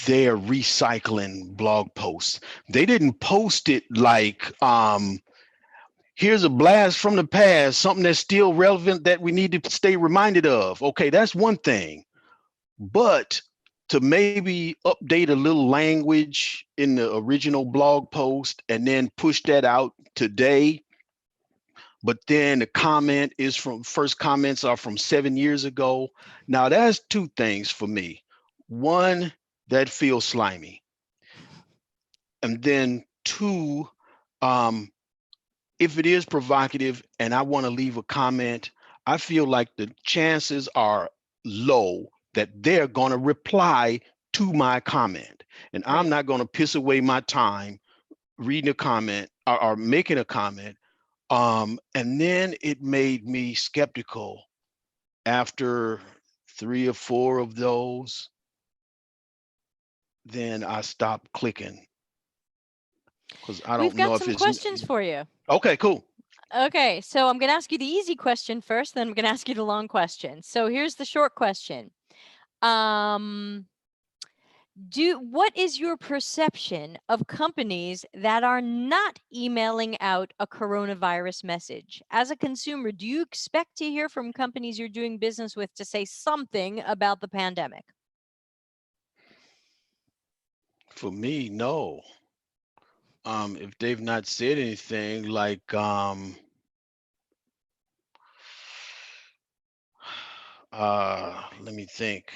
They're recycling blog posts. They didn't post it like here's a blast from the past, something that's still relevant that we need to stay reminded of. Okay, that's one thing. But to maybe update a little language in the original blog post and then push that out today, but then the comment is from first comments are from 7 years ago. Now that's two things for me. One, that feels slimy. And then two, um, if it is provocative and I want to leave a comment, I feel like the chances are low that they're going to reply to my comment. And I'm Right. not going to piss away my time reading a comment or making a comment. And then it made me skeptical after three or four of those. Then I stopped clicking because I We've don't know got if some it's questions for you. okay, cool. Okay, so I'm going to ask you the easy question first, then I'm going to ask you the long question. So here's the short question. Um, what is your perception of companies that are not emailing out a coronavirus message? As a consumer, do you expect to hear from companies you're doing business with to say something about the pandemic? For me, no. If they've not said anything like let me think.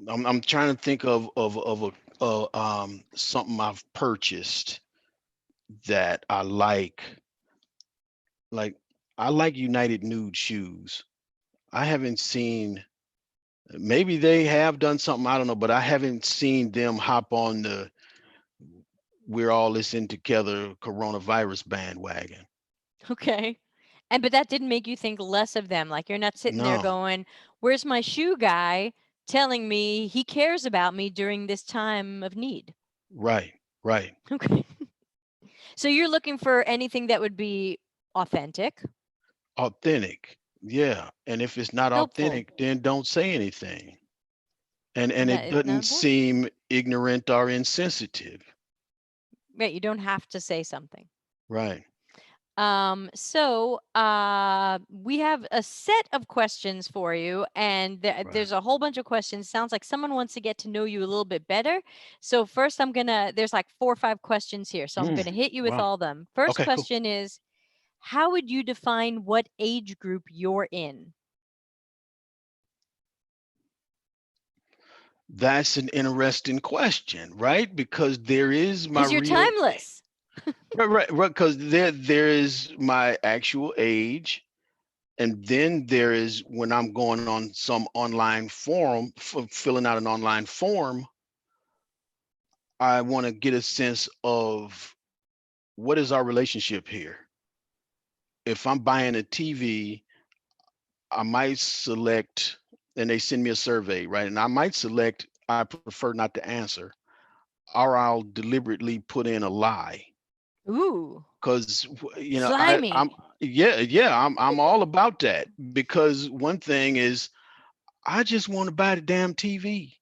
I'm trying to think of a something I've purchased that I like. Like I like United Nude shoes. I haven't seen, maybe they have done something, I don't know, but I haven't seen them hop on the we're all this in together coronavirus bandwagon. Okay. And but that didn't make you think less of them. Like you're not sitting there No. going, "Where's my shoe guy telling me he cares about me during this time of need?" Right, right. Okay. So you're looking for anything that would be authentic, Authentic. Yeah. And if it's not helpful. authentic, then don't say anything. And And that it is not doesn't important. seem ignorant or insensitive. Right, you don't have to say something. Right, We have a set of questions for you, and right. there's a whole bunch of questions. Sounds like someone wants to get to know you a little bit better. So first there's like 4 or 5 questions here. So I'm Mm, gonna hit you with wow. all of them. First Okay, cool. question is, how would you define what age group you're in? That's an interesting question, right? Because there is my Because you're real timeless. right, because there is my actual age, and then there is when I'm going on some online forum, filling out an online form, I want to get a sense of what is our relationship here. If I'm buying a TV, I might select, and they send me a survey, right? And I might select, I prefer not to answer, or I'll deliberately put in a lie. Ooh, Because I'm slimy. yeah, I'm all about that. Because one thing is, I just want to buy the damn TV.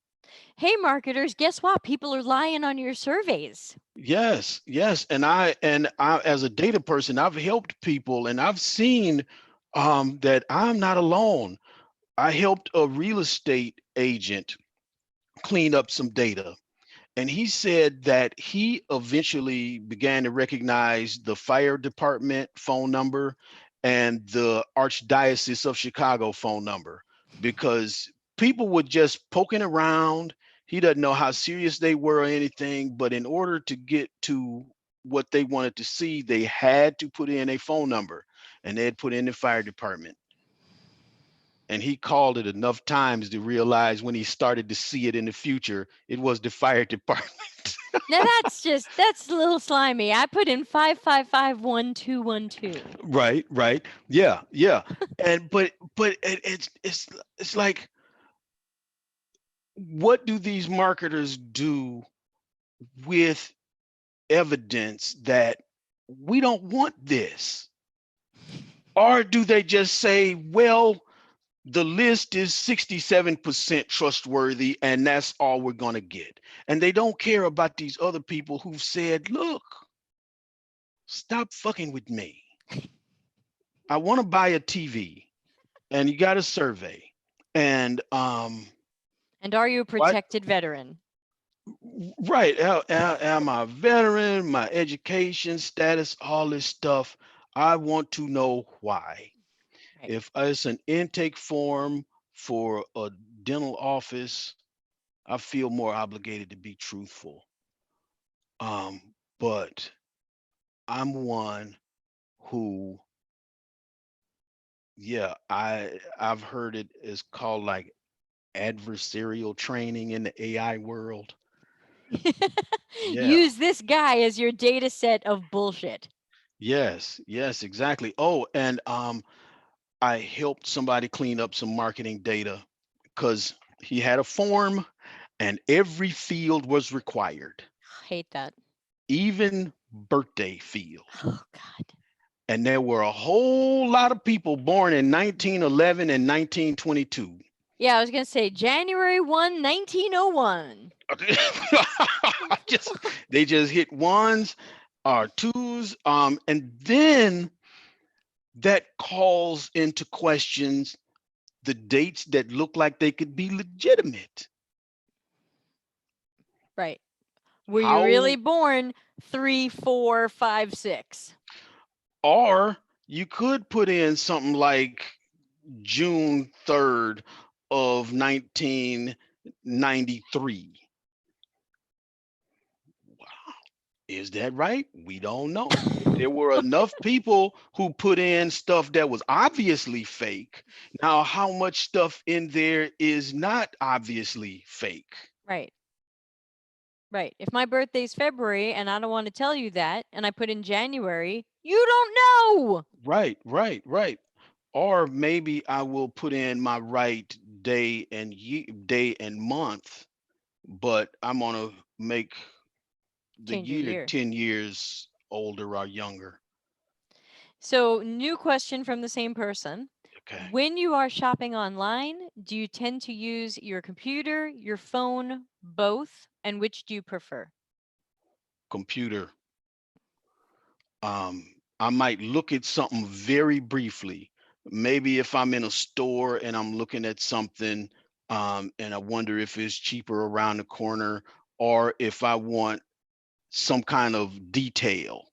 Hey, marketers, guess what? People are lying on your surveys. Yes, yes, and I as a data person, I've helped people, and I've seen that I'm not alone. I helped a real estate agent clean up some data. And he said that he eventually began to recognize the fire department phone number and the Archdiocese of Chicago phone number because people were just poking around. He doesn't know how serious they were or anything, but in order to get to what they wanted to see, they had to put in a phone number and they had put in the fire department. And he called it enough times to realize when he started to see it in the future, it was the fire department. Now that's a little slimy. I put in 5551212. Right, right. Yeah, yeah. And but it's like, what do these marketers do with evidence that we don't want this? Or do they just say, well, the list is 67% trustworthy and that's all we're going to get? And they don't care about these other people who've said, look, stop fucking with me. I want to buy a TV and you got a survey. And And are you a what? protected veteran? Right. Am I a veteran? My education status, all this stuff. I want to know why. Right. If it's an intake form for a dental office, I feel more obligated to be truthful. But I'm one who Yeah, I've heard it is called like adversarial training in the AI world. Yeah. Use this guy as your data set of bullshit. Yes, yes, exactly. Oh, and I helped somebody clean up some marketing data because he had a form and every field was required, Hate that. even birthday field. Oh God. And there were a whole lot of people born in 1911 and 1922. Yeah, I was gonna say January 1, 1901. just they just hit ones or twos, and then that calls into questions the dates that look like they could be legitimate. Right. Were you really How, born 3, 4, 5, 6? or you could put in something like June 3rd of 1993. Is that right? We don't know. There were enough people who put in stuff that was obviously fake. Now, how much stuff in there is not obviously fake? Right. Right. If my birthday's February and I don't want to tell you that, and I put in January, you don't know. Right, right, right. Or maybe I will put in my right day and month, but I'm gonna make the Change your year year. 10 years older or younger. So, new question from the same person. Okay. When you are shopping online, do you tend to use your computer, your phone, both? And which do you prefer? Computer. I might look at something very briefly. Maybe if I'm in a store and I'm looking at something, and I wonder if it's cheaper around the corner, or if I want some kind of detail.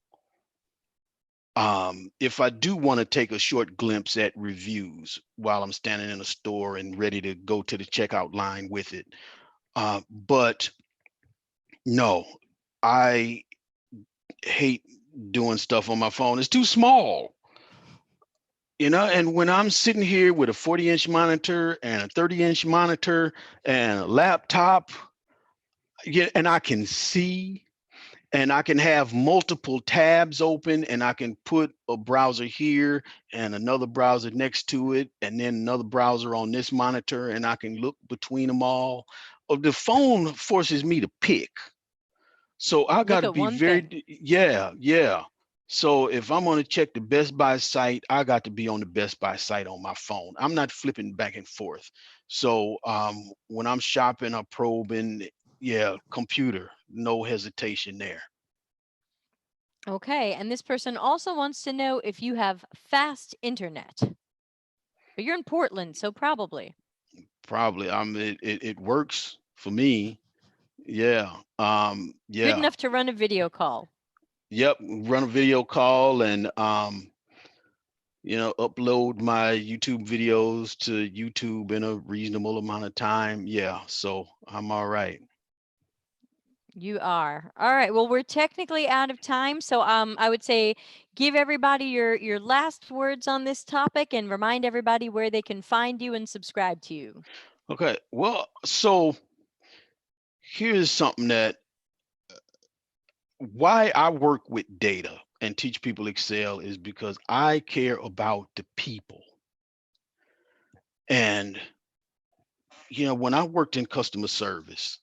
If I do want to take a short glimpse at reviews while I'm standing in a store and ready to go to the checkout line with it. But no, I hate doing stuff on my phone. It's too small. And when I'm sitting here with a 40-inch monitor and a 30-inch monitor and a laptop, yeah, and I can see and I can have multiple tabs open and I can put a browser here and another browser next to it and then another browser on this monitor and I can look between them all. The phone forces me to pick. So I got Look to at be one thing. yeah, yeah. So if I'm going to check the Best Buy site, I got to be on the Best Buy site on my phone. I'm not flipping back and forth. So when I'm shopping or probing, yeah, computer, no hesitation there. Okay. And this person also wants to know if you have fast internet. But you're in Portland, so probably. Probably. It works for me. Yeah. Good Yeah. enough to run a video call. Yep. Run a video call and upload my YouTube videos to YouTube in a reasonable amount of time. Yeah, so I'm all right. You are. All right. Well, we're technically out of time, so I would say give everybody your last words on this topic and remind everybody where they can find you and subscribe to you. Okay, well, so here's something that why I work with data and teach people Excel is because I care about the people. And when I worked in customer service,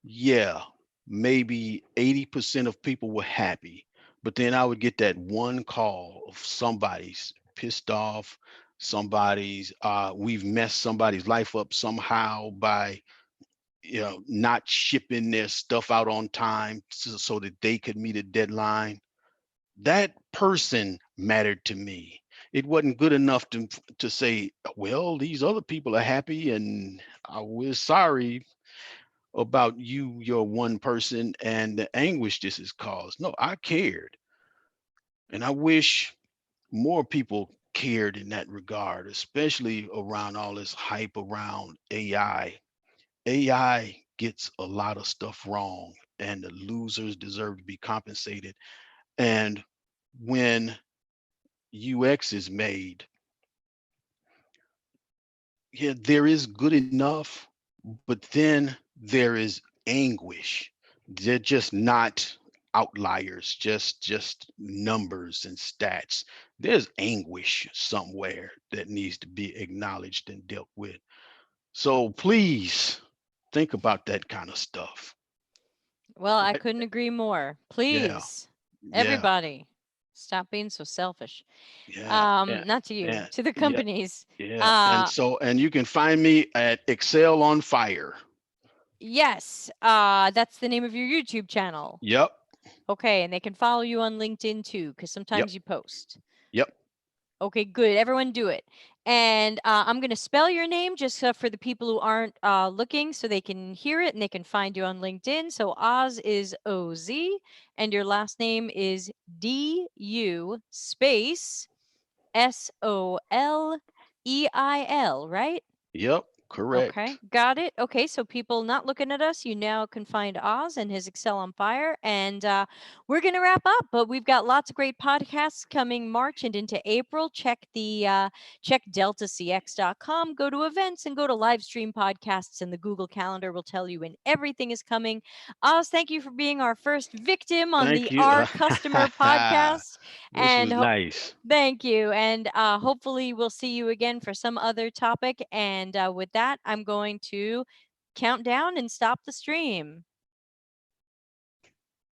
yeah, maybe 80% of people were happy. But then I would get that one call of somebody's pissed off, we've messed somebody's life up somehow by not shipping their stuff out on time so that they could meet a deadline. That person mattered to me. It wasn't good enough to say, well, these other people are happy and we're sorry about your one person and the anguish this has caused. No, I cared. And I wish more people cared in that regard, especially around all this hype around AI. AI gets a lot of stuff wrong, and the losers deserve to be compensated. And when UX is made, yeah, there is good enough, but then there is anguish. They're just not outliers, just numbers and stats. There's anguish somewhere that needs to be acknowledged and dealt with. So please think about that kind of stuff. Well, I Right? couldn't agree more. Yeah, Please, yeah, everybody, stop being so selfish. yeah, yeah, Not to you, yeah, to the yeah, companies. yeah. And Uh, so, and you can find me at Excel on Fire. yes, that's the name of your YouTube channel. Yep, Okay, and they can follow you on LinkedIn too, because yep, sometimes you post. yep. Okay, good. Everyone do it. And I'm going to spell your name just for the people who aren't looking so they can hear it and they can find you on LinkedIn. So Oz is OZ, and your last name is DU space SOLEIL, right? Yep, Okay, correct. got it. Okay, so people not looking at us, you now can find Oz and his Excel on Fire. And we're going to wrap up, but we've got lots of great podcasts coming March and into April. Check deltacx.com, go to events and go to live stream podcasts, and the Google Calendar will tell you when everything is coming. Oz, thank you for being our first victim on Thank the you. Our Customer podcast. This And was nice. thank you. And hopefully, we'll see you again for some other topic. And with that, I'm going to count down and stop the stream.